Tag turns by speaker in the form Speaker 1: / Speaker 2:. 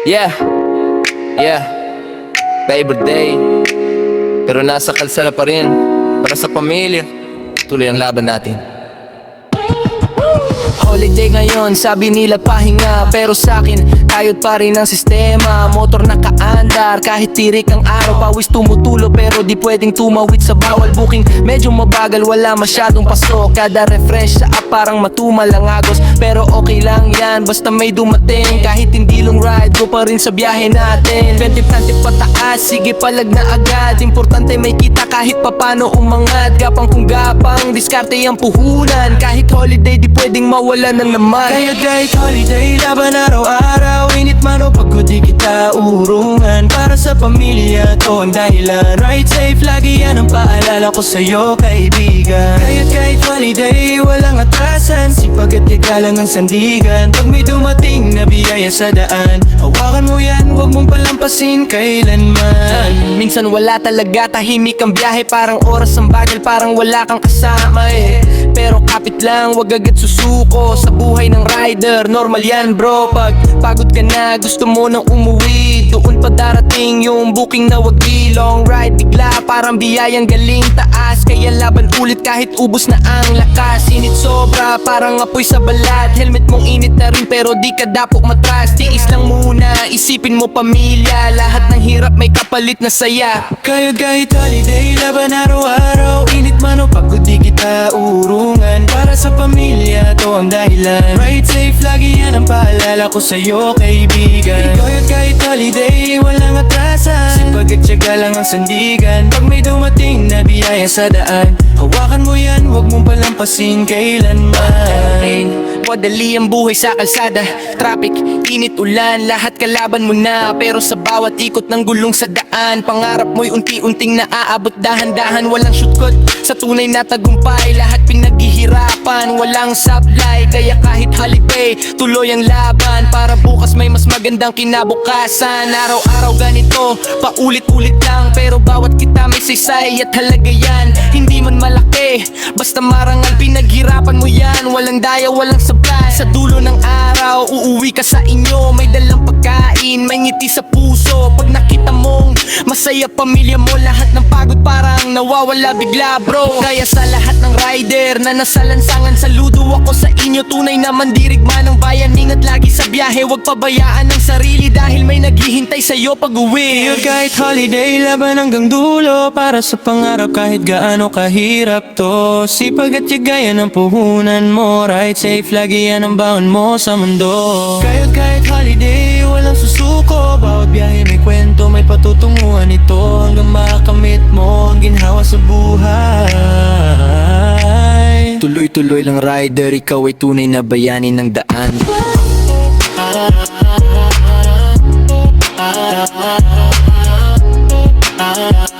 Speaker 1: Yeah, yeah, favorite day. Pero nasa kalsada pa rin. Para sa pamilya, tuloy ang laban natin. Holiday ngayon, sabi nila pahinga. Pero sa'kin, kayod pa rin ang sistema. Motor nakaandar, kahit tirik ang araw. Pawis tumutulo, pero di pwedeng tumawid sa bawal booking. Medyo mabagal, wala masyadong pasok. Kada refresh sa app, parang matumal ang agos. Pero okay lang yan, basta may dumating. Kahit hindi long ride, go pa rin sa biyahe natin. 20-20 pataas, sige palag na agad. Importante may kita kahit papano umangat. Gapang kung gapang, diskarte ang puhunan. Kahit holiday, di pwedeng mawala ng laman.
Speaker 2: Kaya kahit holiday, laban araw-araw. Init man o pagod, di kita urungan. Para sa pamilya, to ang dahilan. Ride safe, lagi yan ang paalala ko sa'yo, kaibigan. Kaya kahit holiday, walang atrasan. Sipag at kagalang ang sandigan. Pag may dumating na biyaya sa daan, hawakan mo yan, huwag mong palampasin kailanman.
Speaker 1: Minsan wala talaga, tahimik ang biyahe. Parang oras ang bagal, parang wala kang kasama eh. Pero kapit lang, wag agad susuko sa buhay ng rider. Normal yan bro, pag pagod ka na, gusto mo nang umuwi. Doon pa darating yung booking na wagi. Long ride bigla, parang biyayang galing taas. Kaya laban ulit kahit ubos na ang lakas. Init sobra, parang apoy sa balat. Helmet mong init na rin pero di ka dapok matras. Tiis lang muna, isipin mo pamilya. Lahat ng hirap may kapalit na saya.
Speaker 2: Kaya kahit holiday, laban araw-araw. Init man o pagod, di kita urungan. Para sa pamilya, to ang dahilan. Ride safe, lagi yan ang paalala ko sa'yo, kaibigan. Kaya kahit holiday, walang atrasan. Sipag at tiyaga lang ang sandigan. Pag may dumating na biyaya sa daan, hawakan mo yan, huwag mong palampasin kailanman.
Speaker 1: Madali ang buhay sa kalsada. Traffic, init, ulan, lahat kalaban mo na. Pero sa bawat ikot ng gulong sa daan, pangarap mo'y unti-unting naaabot. Dahan-dahan, walang shortcut sa tunay na tagumpay. Lahat pinaghihirapan, walang supply. Kaya kahit holiday, tuloy ang laban. Para bukas may mas magandang kinabukasan. Araw-araw ganito, paulit-ulit lang. Pero bawat kita may saysay at halaga yan. Hindi man malaki, basta marangal, pinaghirapan mo yan. Walang daya, walang supply. Sa dulo ng araw, uuwi ka sa inyo. May dalang pagkain, may ngiti sa puso. Pag nakita mong masaya pamilya mo, lahat ng pagod parang nawawala bigla bro. Kaya sa lahat ng rider na nasa lansangan, saludo ako sa inyo. Tunay na mandirigma ng bayan. Ingat lagi sa biyahe, huwag pabayaan ang sarili. Dahil may naghihintay sa'yo pag uwi.
Speaker 2: Kaya kahit holiday, laban hanggang dulo. Para sa pangarap kahit gaano kahirap to. Sipag at tiyaga yan ang puhunan mo. Ride safe, lagi yan ang baon mo sa mundo. Kaya kahit holiday, walang susuko. Bawat biyahe may kwento, may patutunguhan ito. Hanggang makamit mo ang ginhawa sa buhay.
Speaker 1: Tuloy-tuloy lang rider, ikaw ay tunay na bayani ng daan.
Speaker 2: Ah